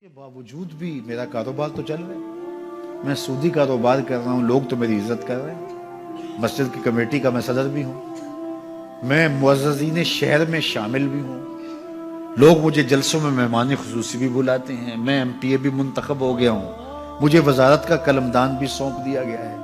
کے باوجود بھی میرا کاروبار تو چل رہا ہے. میں سودی کاروبار کر رہا ہوں، لوگ تو میری عزت کر رہے ہیں. مسجد کی کمیٹی کا میں صدر بھی ہوں، میں معززین شہر میں شامل بھی ہوں. لوگ مجھے جلسوں میں مہمان خصوصی بھی بلاتے ہیں. میں MP بھی منتخب ہو گیا ہوں، مجھے وزارت کا قلمدان بھی سونپ دیا گیا ہے.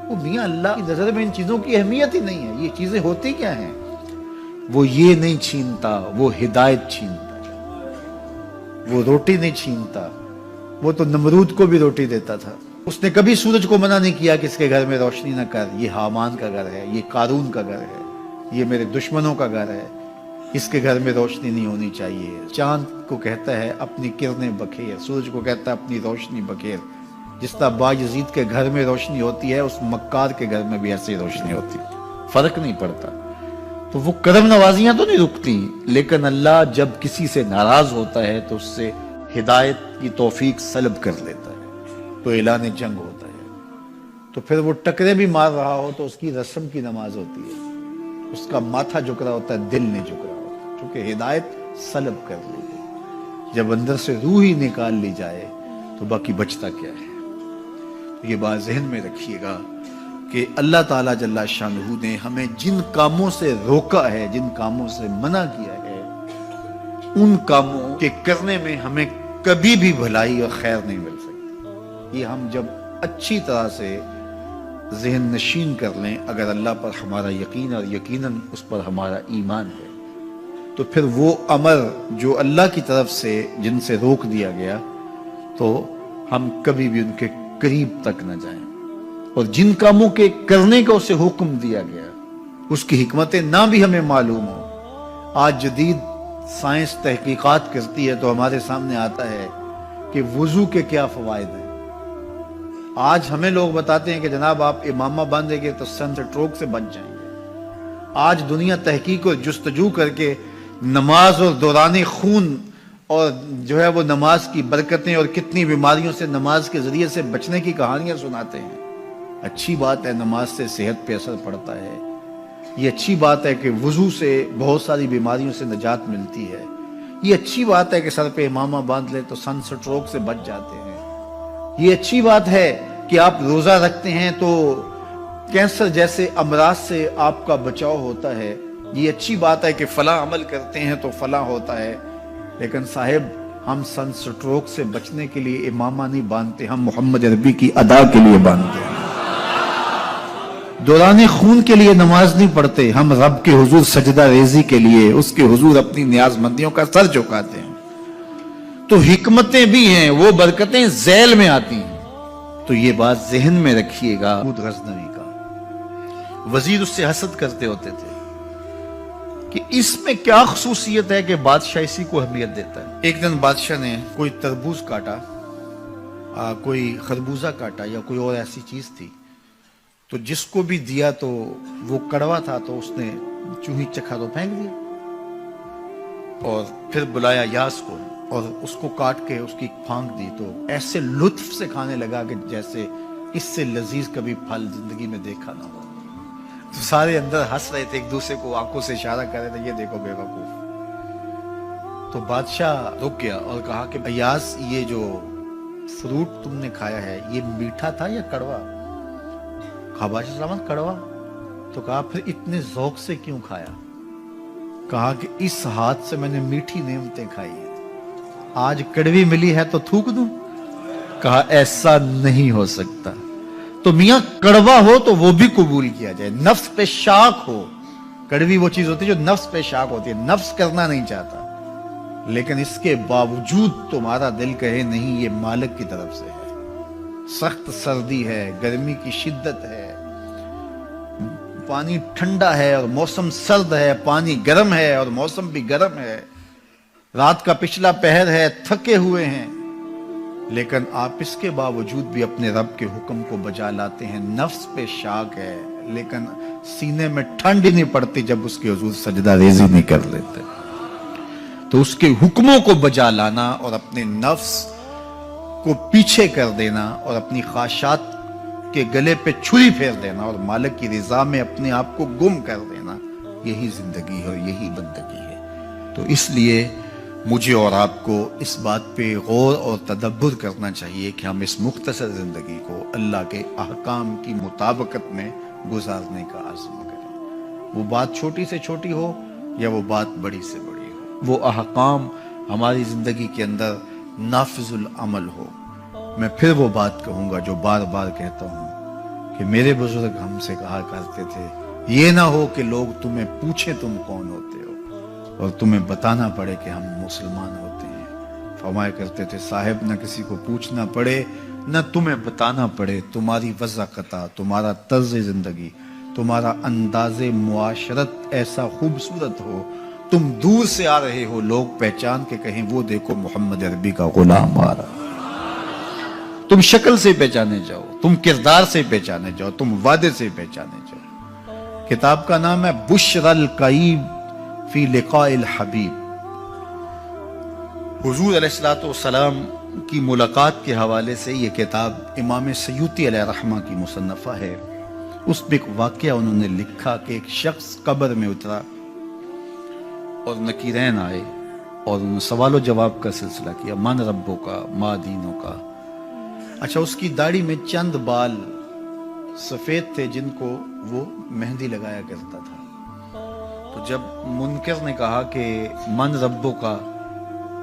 وہ میاں اللہ کی نظر میں ان چیزوں کی اہمیت ہی نہیں ہے. یہ چیزیں ہوتی کیا ہیں؟ وہ یہ نہیں چھینتا، وہ ہدایت چھینتا. وہ روٹی نہیں چھینتا، وہ تو نمرود کو بھی روٹی دیتا تھا. اس نے کبھی سورج کو منع نہیں کیا کہ اس کے گھر میں روشنی نہ کر. یہ حامان کا گھر ہے، یہ قارون کا گھر ہے، یہ میرے دشمنوں کا گھر ہے، اس کے گھر میں روشنی نہیں ہونی چاہیے. چاند کو کہتا ہے اپنی کرنیں بکھیر، سورج کو کہتا ہے اپنی روشنی بکھیر. جس طرح باجزید کے گھر میں روشنی ہوتی ہے، اس مکار کے گھر میں بھی ایسی روشنی ہوتی ہے. فرق نہیں پڑتا. تو وہ کرم نوازیاں تو نہیں رکتی، لیکن اللہ جب کسی سے ناراض ہوتا ہے تو اس سے ہدایت کی توفیق سلب کر لیتا ہے، تو اعلان جنگ ہوتا ہے. تو پھر وہ ٹکرے بھی مار رہا ہو تو اس کی رسم کی نماز ہوتی ہے، اس کا ماتھا جھک رہا ہوتا ہے، دل نہیں جھک رہا ہوتا، کیونکہ ہدایت سلب کر لی گئی. جب اندر سے روح ہی نکال لی جائے تو باقی بچتا کیا ہے؟ یہ بات ذہن میں رکھیے گا کہ اللہ تعالیٰ جل شانہ نے ہمیں جن کاموں سے روکا ہے، جن کاموں سے منع کیا ہے، ان کاموں کے کرنے میں ہمیں کبھی بھی بھلائی اور خیر نہیں مل سکتی. یہ ہم جب اچھی طرح سے ذہن نشین کر لیں، اگر اللہ پر ہمارا یقین اور یقیناً اس پر ہمارا ایمان ہے، تو پھر وہ امر جو اللہ کی طرف سے جن سے روک دیا گیا، تو ہم کبھی بھی ان کے قریب تک نہ جائیں. اور جن کاموں کے کرنے کا اسے حکم دیا گیا، اس کی حکمتیں نہ بھی ہمیں معلوم ہو. آج جدید سائنس تحقیقات کرتی ہے تو ہمارے سامنے آتا ہے کہ وضو کے کیا فوائد ہیں. آج ہمیں لوگ بتاتے ہیں کہ جناب آپ امامہ باندھیں گے تو سن سٹروک سے بچ جائیں گے. آج دنیا تحقیق اور جستجو کر کے نماز اور دوران خون اور جو ہے وہ نماز کی برکتیں اور کتنی بیماریوں سے نماز کے ذریعے سے بچنے کی کہانیاں سناتے ہیں. اچھی بات ہے، نماز سے صحت پہ اثر پڑتا ہے. یہ اچھی بات ہے کہ وضو سے بہت ساری بیماریوں سے نجات ملتی ہے. یہ اچھی بات ہے کہ سر پہ امامہ باندھ لے تو سن سٹروک سے بچ جاتے ہیں. یہ اچھی بات ہے کہ آپ روزہ رکھتے ہیں تو کینسر جیسے امراض سے آپ کا بچاؤ ہوتا ہے. یہ اچھی بات ہے کہ فلاں عمل کرتے ہیں تو فلاں ہوتا ہے. لیکن صاحب، ہم سن سٹروک سے بچنے کے لیے امامہ نہیں باندھتے، ہم محمد عربی کی ادا کے لیے باندھتے ہیں. دوران خون کے لیے نماز نہیں پڑھتے، ہم رب کے حضور سجدہ ریزی کے لیے اس کے حضور اپنی نیاز مندیوں کا سر جھکاتے ہیں. تو حکمتیں بھی ہیں، وہ برکتیں ذیل میں آتی ہیں. تو یہ بات ذہن میں رکھیے گا. غزنوی کا وزیر اس سے حسد کرتے ہوتے تھے کہ اس میں کیا خصوصیت ہے کہ بادشاہ اسی کو اہمیت دیتا ہے. ایک دن بادشاہ نے کوئی تربوز کاٹا، کوئی خربوزہ کاٹا یا کوئی اور ایسی چیز تھی، تو جس کو بھی دیا تو وہ کڑوا تھا، تو اس نے چوہی چکھا تو پھینک دیا. اور پھر بلایا یاس کو اور اس کو کاٹ کے اس کی پھانک دی، تو ایسے لطف سے کھانے لگا کہ جیسے اس سے لذیذ کبھی پھل زندگی میں دیکھا نہ ہو. تو سارے اندر ہنس رہے تھے، ایک دوسرے کو آنکھوں سے اشارہ کر رہے تھے، یہ دیکھو بے وقوف. تو بادشاہ رک گیا اور کہا کہ یاس، یہ جو فروٹ تم نے کھایا ہے یہ میٹھا تھا یا کڑوا؟ کہا بادشاہ سلامت کڑوا. تو کہا پھر اتنے ذوق سے کیوں کھایا؟ کہا کہ اس ہاتھ سے میں نے میٹھی نعمتیں کھائی ہیں، آج کڑوی ملی ہے تو تھوک دوں؟ کہا ایسا نہیں ہو سکتا. تو میاں کڑوا ہو تو وہ بھی قبول کیا جائے، نفس پہ شاک ہو. کڑوی وہ چیز ہوتی ہے جو نفس پہ شاک ہوتی ہے، نفس کرنا نہیں چاہتا، لیکن اس کے باوجود تمہارا دل کہے نہیں، یہ مالک کی طرف سے ہے. سخت سردی ہے، گرمی کی شدت ہے، پانی ٹھنڈا ہے اور موسم سرد ہے، پانی گرم ہے اور موسم بھی گرم ہے، رات کا پچھلا پہر ہے، تھکے ہوئے ہیں، لیکن آپ اس کے باوجود بھی اپنے رب کے حکم کو بجا لاتے ہیں. نفس پہ شاک ہے لیکن سینے میں ٹھنڈ ہی نہیں پڑتی جب اس کے حضور سجدہ ریزی نہیں کر لیتے. تو اس کے حکموں کو بجا لانا اور اپنے نفس کو پیچھے کر دینا اور اپنی خواہشات کے گلے پہ چھری پھیر دینا اور مالک کی رضا میں اپنے آپ کو گم کر دینا، یہی زندگی ہے اور یہی بندگی ہے. تو اس لیے مجھے اور آپ کو اس بات پہ غور اور تدبر کرنا چاہیے کہ ہم اس مختصر زندگی کو اللہ کے احکام کی مطابقت میں گزارنے کا عزم کریں، وہ بات چھوٹی سے چھوٹی ہو یا وہ بات بڑی سے بڑی ہو، وہ احکام ہماری زندگی کے اندر نافذ العمل ہو۔ میں پھر وہ بات کہوں گا جو بار بار کہتا ہوں کہ میرے بزرگ ہم سے کہا کرتے تھے، یہ نہ ہو کہ لوگ تمہیں پوچھیں تم کون ہوتے ہو اور تمہیں بتانا پڑے کہ ہم مسلمان ہوتے ہیں۔ فرمایا کرتے تھے صاحب نہ کسی کو پوچھنا پڑے نہ تمہیں بتانا پڑے، تمہاری وضاحت، تمہارا طرز زندگی، تمہارا انداز معاشرت ایسا خوبصورت ہو، تم دور سے آ رہے ہو لوگ پہچان کے کہیں وہ دیکھو محمد عربی کا غلام آ رہا، تم شکل سے پہچانے جاؤ، تم کردار سے پہچانے جاؤ، تم وعدے سے پہچانے جاؤ۔ کتاب کا نام ہے بشر القیب فی لقاء الحبیب۔ حضور علیہ السلام کی ملاقات کے حوالے سے یہ کتاب امام سیوطی علیہ رحمہ کی مصنفہ ہے۔ اس میں ایک واقعہ انہوں نے لکھا کہ ایک شخص قبر میں اترا اور نکیرین آئے اور انہوں نے سوال و جواب کا سلسلہ کیا، من ربوں کا، ما دینوں کا۔ اچھا، اس کی داڑھی میں چند بال سفید تھے جن کو وہ مہندی لگایا کرتا تھا۔ تو جب منکر نے کہا کہ من ربوں کا،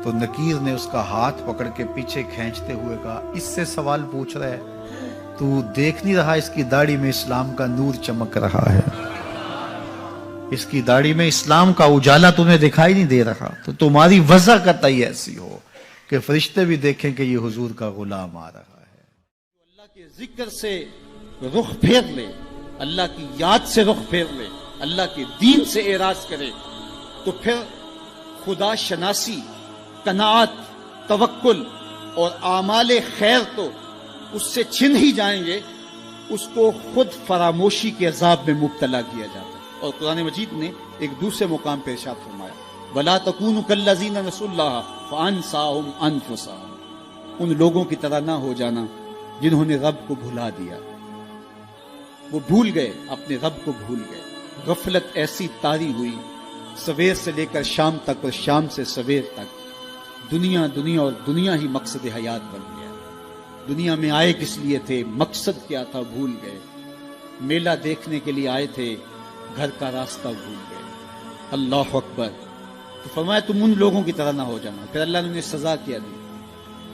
تو نکیر نے اس کا ہاتھ پکڑ کے پیچھے کھینچتے ہوئے کہا اس سے سوال پوچھ رہا ہے، تو دیکھ نہیں رہا اس کی داڑھی میں اسلام کا نور چمک رہا ہے، اس کی داڑھی میں اسلام کا اجالا تمہیں دکھائی نہیں دے رہا؟ تو تمہاری وضع قطعی ایسی ہو کہ فرشتے بھی دیکھیں کہ یہ حضور کا غلام آ رہا ہے۔ اللہ کے ذکر سے رخ پھیر لے، اللہ کی یاد سے رخ پھیر لے، اللہ کے دین سے اعراض کرے، تو پھر خدا شناسی، قناعت، توکل اور اعمال خیر تو اس سے چھن ہی جائیں گے، اس کو خود فراموشی کے عذاب میں مبتلا کیا جاتا ہے۔ اور قرآن مجید نے ایک دوسرے مقام پہ ارشاد فرمایا وَلَا تَكُونُوا كَالَّذِينَ نَسُوا اللَّهَ فَأَنسَاهُمْ أَنفُسَهُمْ، ان لوگوں کی طرح نہ ہو جانا جنہوں نے رب کو بھلا دیا، وہ بھول گئے، اپنے رب کو بھول گئے۔ غفلت ایسی طاری ہوئی سویر سے لے کر شام تک اور شام سے سویر تک، دنیا اور دنیا ہی مقصد حیات بن گیا۔ دنیا میں آئے کس لیے تھے، مقصد کیا تھا، بھول گئے۔ میلہ دیکھنے کے لیے آئے تھے، گھر کا راستہ بھول گئے۔ اللہ اکبر۔ تو فرمایا تم ان لوگوں کی طرح نہ ہو جانا۔ پھر اللہ نے انہیں سزا کیا دی،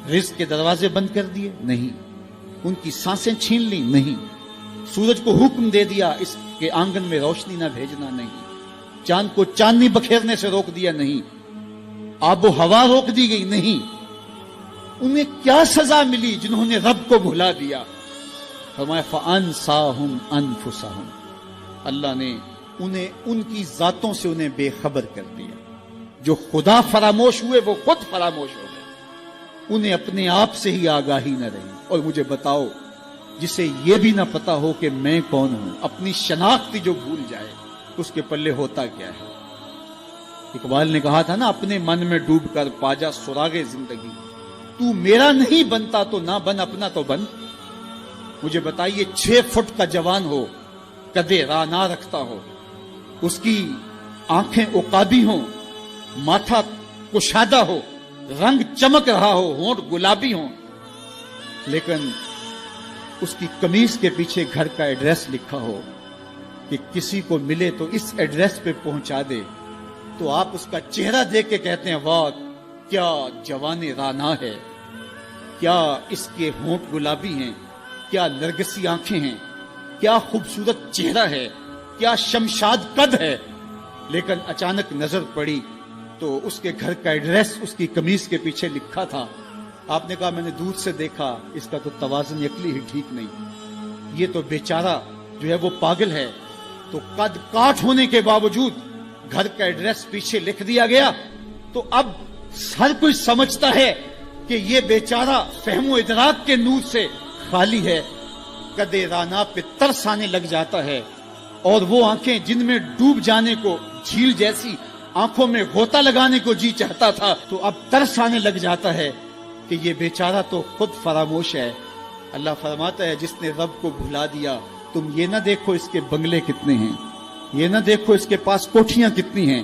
رزق کے دروازے بند کر دیے؟ نہیں۔ ان کی سانسیں چھین لی؟ نہیں۔ سورج کو حکم دے دیا اس کے آنگن میں روشنی نہ بھیجنا؟ نہیں۔ چاند کو چاندنی بکھیرنے سے روک دیا؟ نہیں۔ آب و ہوا روک دی گئی؟ نہیں۔ انہیں کیا سزا ملی جنہوں نے رب کو بھلا دیا؟ فرمایا فَأَنسَاهُمْ أَنفُسَهُمْ، اللہ نے انہیں ان کی ذاتوں سے انہیں بے خبر کر دیا۔ جو خدا فراموش ہوئے وہ خود فراموش ہو گئے، انہیں اپنے آپ سے ہی آگاہی نہ رہی۔ اور مجھے بتاؤ، جسے یہ بھی نہ پتا ہو کہ میں کون ہوں، اپنی شناخت جو بھول جائے، اس کے پلے ہوتا کیا ہے؟ اقبال نے کہا تھا نا، اپنے من میں ڈوب کر پاجا سراغے زندگی، تو میرا نہیں بنتا تو نہ بن، اپنا تو بن۔ مجھے بتائیے 6 فٹ کا جوان ہو، قدے رانا رکھتا ہو، اس کی آنکھیں عقابی ہوں، ماتھا کشادہ ہو، رنگ چمک رہا ہو، ہونٹ گلابی ہوں، لیکن اس کی قمیص کے پیچھے گھر کا ایڈریس لکھا ہو کہ کسی کو ملے تو اس ایڈریس پہ پہنچا دے، تو آپ اس کا چہرہ دیکھ کے کہتے ہیں واہ کیا جوان رانا ہے، کیا اس کے ہونٹ گلابی ہیں، کیا نرگسی آنکھیں ہیں، کیا خوبصورت چہرہ ہے، کیا شمشاد قد ہے۔ لیکن اچانک نظر پڑی تو اس کے گھر کا ایڈریس اس کی قمیص کے پیچھے لکھا تھا۔ آپ نے کہا میں نے دور سے دیکھا، اس کا تو توازن عقلی ہی ٹھیک نہیں، یہ تو بیچارہ جو ہے وہ پاگل ہے۔ تو قد کاٹ ہونے کے باوجود گھر کا ایڈریس پیچھے لکھ دیا گیا، تو اب ہر کوئی سمجھتا ہے کہ یہ بیچارہ فہم و ادراک کے نور سے خالی ہے۔ قدے رانا پہ ترس آنے لگ جاتا ہے، اور وہ آنکھیں جن میں ڈوب جانے کو، جھیل جیسی آنکھوں میں غوطہ لگانے کو جی چاہتا تھا، تو اب ترس آنے لگ جاتا ہے کہ یہ بیچارہ تو خود فراموش ہے۔ اللہ فرماتا ہے جس نے رب کو بھلا دیا، تم یہ نہ دیکھو اس کے بنگلے کتنے ہیں، یہ نہ دیکھو اس کے پاس کوٹھیاں کتنی ہیں،